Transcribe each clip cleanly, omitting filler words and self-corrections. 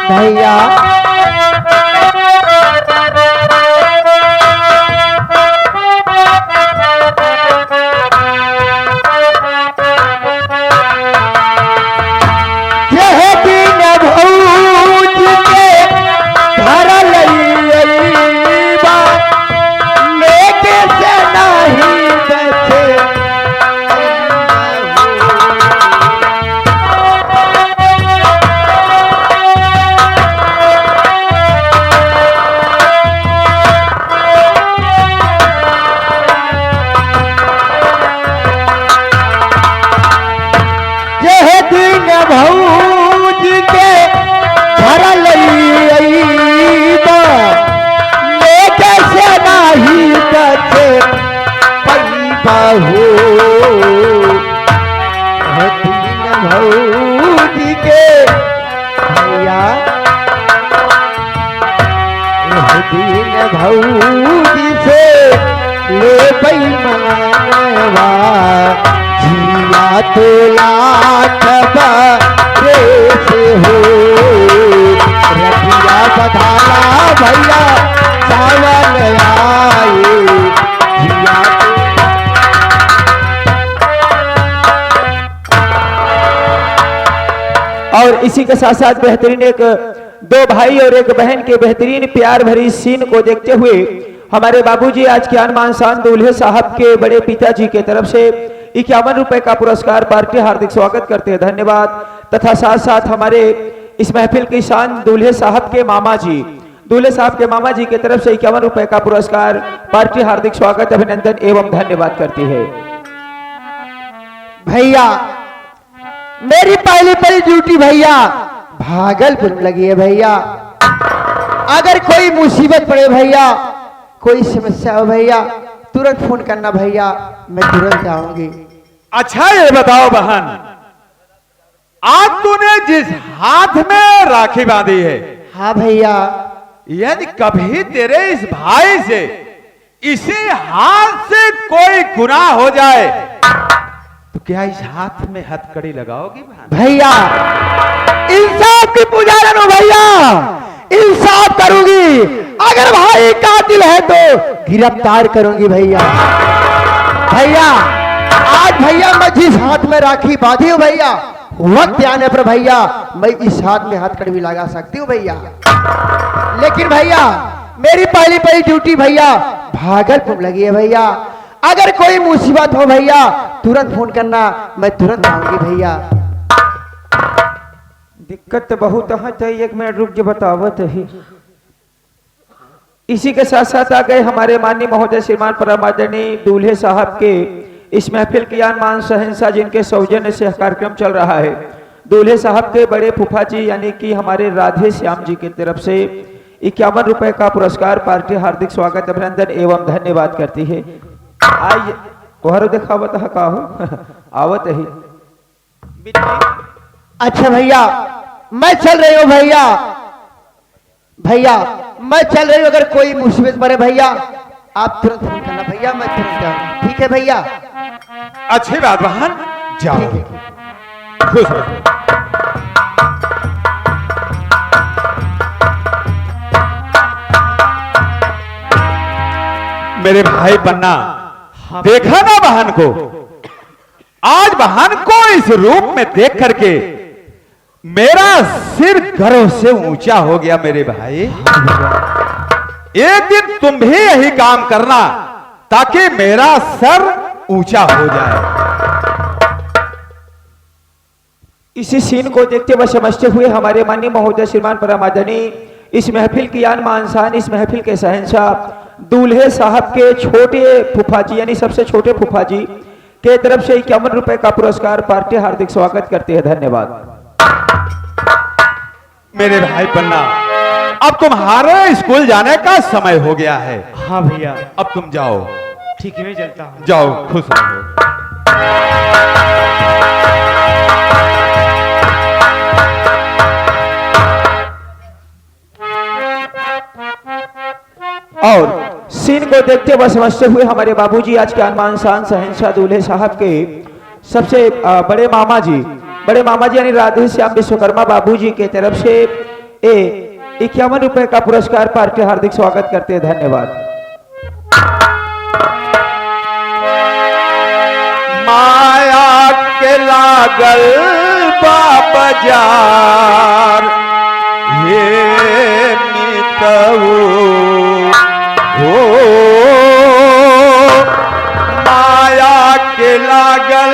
भैया भौजी के भैया दीन भौजी से ले मनवा जिया तो लाख से हो रखिया बधाला भैया सावन आए जिया और इसी के साथ साथ बेहतरीन एक दो भाई और एक बहन के बेहतरीन प्यार भरी सीन को देखते हुए हमारे बाबूजी आज के आन शान दूल्हे साहब के बड़े पिताजी के तरफ से 51 रुपए का पुरस्कार पार्टी हार्दिक स्वागत करते हैं, धन्यवाद। तथा साथ साथ हमारे इस महफिल की शान दूल्हे साहब के मामा जी की तरफ से 51 रुपए का पुरस्कार पार्टी हार्दिक स्वागत, अभिनंदन एवं धन्यवाद करती है। भैया मेरी पहली ड्यूटी भैया भागलपुर में लगी है भैया। अगर कोई मुसीबत पड़े भैया, कोई समस्या हो भैया, तुरंत फोन करना भैया, मैं तुरंत आऊंगी। अच्छा ये बताओ बहन, आज तूने जिस हाथ में राखी बांधी है, हाँ भैया, यदि कभी तेरे इस भाई से इसी हाथ से कोई गुनाह हो जाए तो क्या इस हाथ में हथकड़ी लगाओगी भैया? इंसाफ की पुजारन हो भैया, इंसाफ करूंगी। अगर भाई कातिल है तो गिरफ्तार करूंगी भैया। भैया आज भैया मैं जिस हाथ में राखी बांधी हूँ भैया, वक्त आने पर भैया मैं इस हाथ में हथकड़ी भी लगा सकती हूँ भैया। लेकिन भैया मेरी पहली ड्यूटी भैया भागलपुर लगी है भैया। अगर कोई मुसीबत हो भैया तुरंत फोन करना, मैं तुरंत आऊंगी भैया। दिक्कत तो बहुत है, तो 1 मिनट रुक के बतावत है। इसी के साथ साथ आ गए हमारे माननीय महोदय श्रीमान परमादरणीय दूल्हे साहब के इस महफिल की मान शहंशाह, जिनके सौजन्य से कार्यक्रम चल रहा है। दूल्हे साहब के बड़े फूफा जी यानी कि हमारे राधे श्याम जी की तरफ से 51 रुपए का पुरस्कार पार्टी हार्दिक स्वागत, अभिनंदन एवं धन्यवाद करती है। आइए तोहरो देखावत है का हो आवत ही। अच्छा भैया मैं चल रही हूँ भैया, भैया मैं चल रही हूँ। अगर कोई मुसीबत पड़े भैया आप तुरंत फोन करना भैया, मैं तुरंत आऊंगी, ठीक है भैया? अच्छी बात बहन, जाओ खुश रहो। मेरे भाई पन्ना, देखा ना बहन को? आज बहन को इस रूप में देख करके मेरा सिर गर्व से ऊंचा हो गया। मेरे भाई एक दिन तुम भी यही काम करना ताकि मेरा सर ऊंचा हो जाए। इसी सीन को देखते व समझते हुए हमारे माननीय महोदय श्रीमान परमादरणीय इस महफिल की आन मान शान, इस महफिल के शहंशाह दूल्हे साहब के छोटे फूफा जी यानी सबसे छोटे फूफा जी के तरफ से 51 रुपए का पुरस्कार पार्टी हार्दिक स्वागत करते हैं, धन्यवाद। मेरे भाई पन्ना, अब तुम्हारे स्कूल जाने का समय हो गया है। हाँ भैया, अब तुम जाओ। ठीक है मैं चलता हूँ। जाओ खुश रहो। और सीन को देखते व समझते हुए हमारे बाबूजी आज के अनमान शान शहंशाह दूल्हे साहब के सबसे बड़े मामा जी यानी राधे श्याम विश्वकर्मा बाबूजी के तरफ से ₹51 का पुरस्कार पार्टी हार्दिक स्वागत करते हैं। धन्यवाद। माया के लागल बाजार ये मितऊ हो, माया के लागल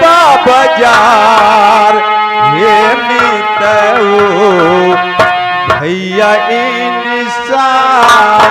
बाजार ये मितऊ भैया इंसान।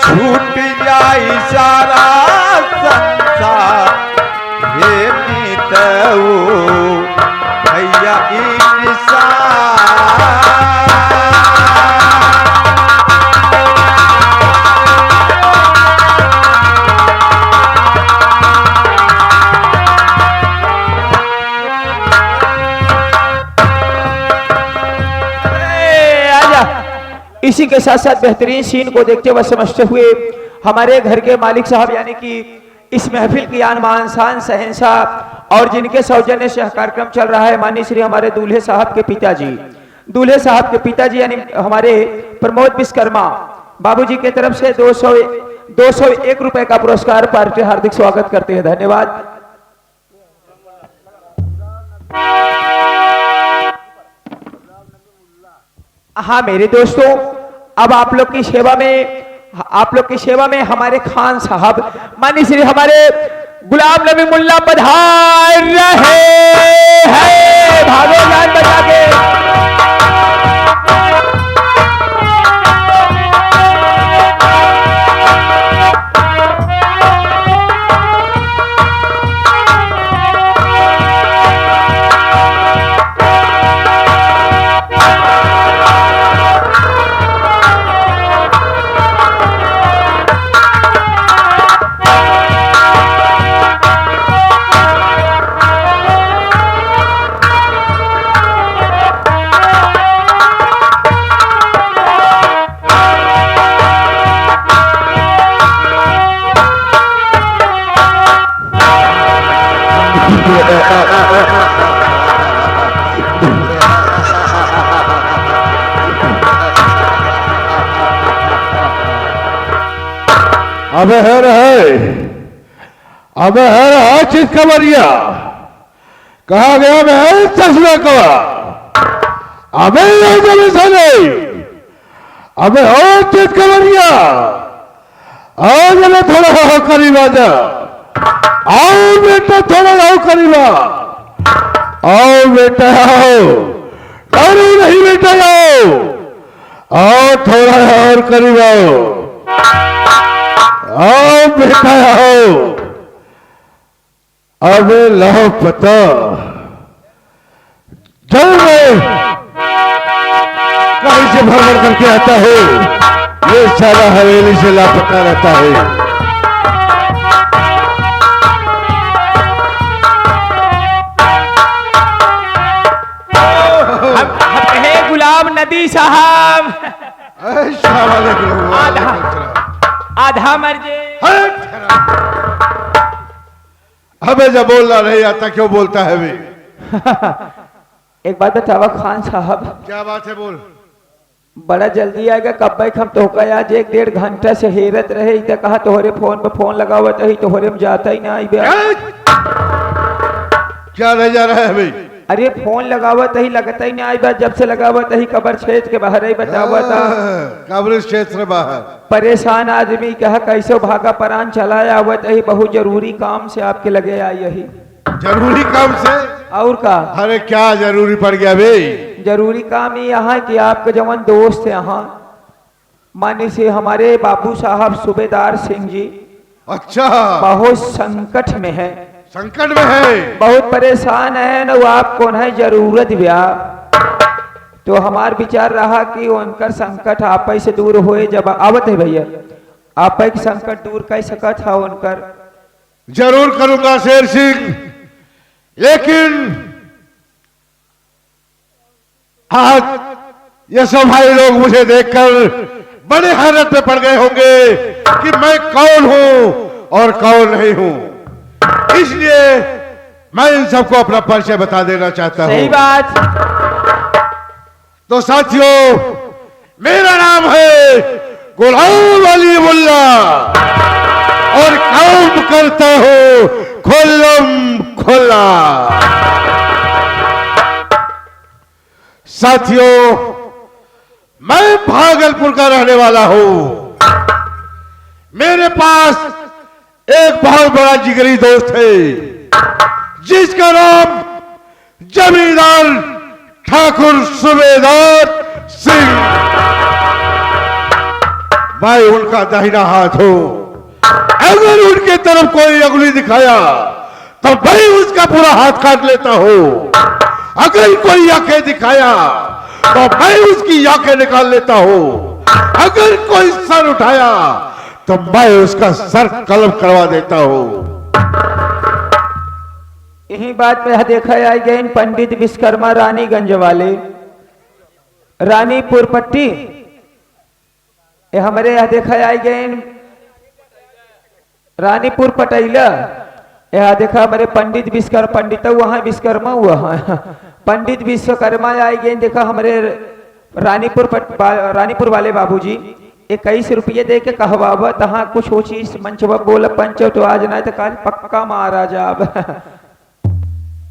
छूट जाई सारा संसार ये मितऊ भैया इंसान। इसी के साथ साथ बेहतरीन सीन को देखते व समझते हुए हमारे घर के मालिक साहब यानी कि इस महफिल की आन मान शान शहंशाह और जिनके सौजन्य से कार्यक्रम चल रहा है माननीय श्री हमारे दूल्हे साहब के पिताजी यानी हमारे प्रमोद विश्वकर्मा बाबूजी के तरफ से 201 रुपए का पुरस्कार पार्टी हार्दिक स्वागत करते हैं। धन्यवाद। हाँ मेरे दोस्तों, अब आप लोग की सेवा में हमारे खान साहब माननीय श्री हमारे गुलाम नबी मुल्ला पधार रहे हैं। भागो गान बजा के। अबे है चित खबरिया कहा गया मैं चश्मा कवा अबे नहीं अबे और चित खबरिया आओ जरा थोड़ा हो करीबा जा आओ बेटा थोड़ा हो करीबा आओ बेटा आओ अरे नहीं बेटा आओ थोड़ा और करीब आओ बेटा आओ। अब लहो पता जल में कहीं से भ्रमण करके आता है, ये सारा हवेली से लापता रहता है। हम हाँ मर जे। हट! अबे जब बोलना नहीं आता क्यों बोलता है बे? एक बात बतावा खान साहब, क्या बात है बोल। बड़ा जल्दी आएगा कब बैक हम तो आज 1-1.5 घंटा से हेरत रहे इधर कहा तोहरे फोन पे फोन लगावत ही तोहरे में जाता ही ना आई बे। क्या रह जा रहा है भाई? अरे फोन लगावत ही लगता ही ना आई बात जब से लगावत ही कबर छेद के बाहर ही बतावत कब्र क्षेत्र बाहर परेशान आदमी कहा कैसे भागा परान चलाया आवत ही बहुत जरूरी काम से आपके लगे आई यही। जरूरी काम से? और का? अरे क्या जरूरी पड़ गया भाई? जरूरी काम ही यहाँ कि आपके जवान दोस्त है यहाँ माने से हमारे बाबू साहब सूबेदार सिंह जी अच्छा बहुत संकट में है। संकट में है? बहुत परेशान है न वो आपको न जरूरत ब्याह तो हमार विचार रहा कि उनका संकट आप से दूर होए जब आवत है भैया आप संकट दूर कर सकत था उनकर। जरूर करूंगा शेर सिंह, लेकिन आज ये सब भाई लोग मुझे देखकर बड़े हैरत में पड़ गए होंगे कि मैं कौन हूं और कौन नहीं हूं, इसलिए मैं इन सबको अपना परिचय बता देना चाहता हूं। सही बात। तो साथियों मेरा नाम है गुलाम अली मुल्ला और काम करता हूं खुल्लम खुल्ला। साथियों मैं भागलपुर का रहने वाला हूं। मेरे पास एक बहुत बड़ा जिगरी दोस्त है जिसका नाम जमींदार ठाकुर सूबेदार सिंह। मैं उनका दाहिना हाथ हूं। अगर उनके तरफ कोई अंगुली दिखाया तो मैं उसका पूरा हाथ काट लेता हूं। अगर कोई आंखें दिखाया तो मैं उसकी आंखें निकाल लेता हूं। अगर कोई सर उठाया तो मैं उसका सर कलम करवा देता हूं। यही बात पे देखा आई गए पंडित विश्वकर्मा रानीगंज वाले रानीपुर पट्टी ये हमारे यहाँ देखा आई गए रानीपुर पटेला यहाँ देखा हमारे पंडित विश्वकर्मा पंडित वहाँ विश्वकर्मा हुआ पंडित विश्वकर्मा आई गए देखा हमारे रानीपुर वाले बाबूजी 21 रुपये दे के कहवावा तहाँ कुछ हो चीज मंचवा बोला पंच तो आज ना तो काल पक्का मारा जाब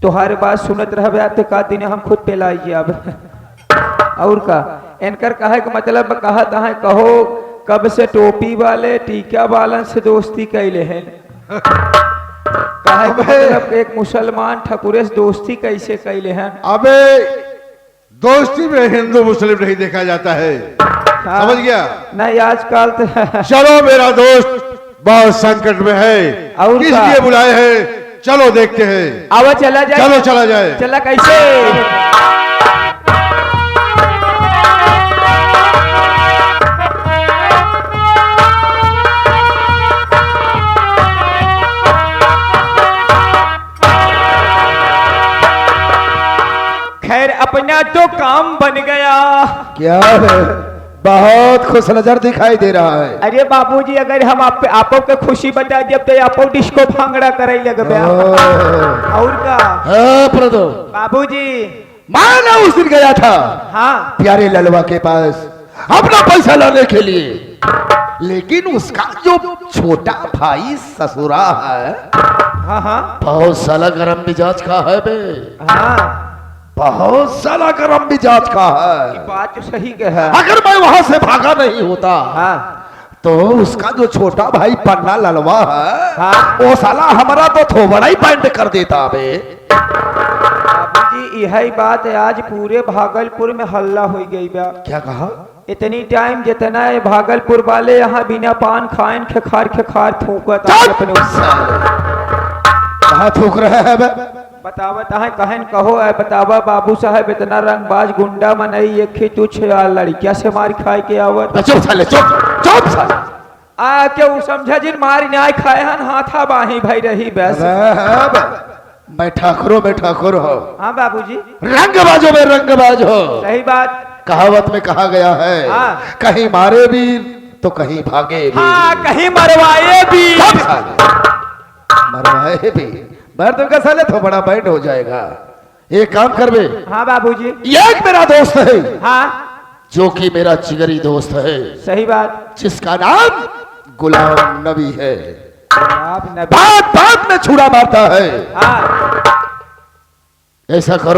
तो हर बात सुनत रह तो का दिन हम खुद पे लाइए अब और का इनकर कहा कि मतलब कहा तहा कहो कब से टोपी वाले टीका वालन से दोस्ती कैले हैं कहा मतलब एक मुसलमान ठकुरे से दोस्ती कैसे कैले हैं। अबे दोस्ती में हिंदू मुस्लिम नहीं देखा जाता है, समझ गया? नहीं आजकल तो चलो मेरा दोस्त बहुत संकट में है और किस लिए बुलाए हैं, चलो देखते हैं। आवा चला जाए। चलो चला जाए। चला कैसे? खैर अपना तो काम बन गया। क्या है? बहुत खुश नजर दिखाई दे रहा है। अरे बाबूजी अगर हम आपो के खुशी बता दिए तो आपो डिस्को भांगड़ा करे लगे और का प्रदो बाबूजी मैं उस दिन गया था हाँ प्यारे ललवा के पास अपना पैसा लाने के लिए, लेकिन उसका जो छोटा भाई ससुरा है हाँ हाँ बहुत साला गरम मिजाज का है बे, हाँ बहुत साला गरम मिजाज का है। बात तो सही कहा। अगर मैं वहां से भागा नहीं होता हाँ तो उसका जो छोटा भाई पन्ना ललवा है हाँ वो साला हमारा तो थोबड़ा ही बैंड कर देता बे। बाबूजी यही बात है आज पूरे भागलपुर में हल्ला हो गई बा। क्या कहा? इतनी टाइम जितना है भागलपुर वाले यहाँ बिना पान खाएं खेखार थूकत अपने कहाँ थूक रहे हैं बे? बतावा तहा कहन कहो है बतावा बाबू साहब इतना रंगबाज गुंडा मनई एक ही तुझ लड़किया से मार खाए के आवत। चुप साले चुप चुप साले। आ क्यों समझा जिन मार न्याय खाए हन हाथा बाही भाई रही बस। मैं ठाकुर हो। हाँ बाबूजी रंगबाजों में रंगबाज हो। सही बात। कहावत में कहा गया है हाँ। कहीं मारे वीर तो कहीं भागे भी। हाँ कहीं मरवाए भी। सब साले मरवाए भी। मर तो का साले तो बड़ा बैंड हो जाएगा। एक काम कर बे, हाँ बाबूजी। एक मेरा दोस्त है हाँ जो कि मेरा जिगरी दोस्त है, सही बात। जिसका नाम गुलाम नबी है। आप नबी। बात बात में छुरा मारता है। हाँ ऐसा करो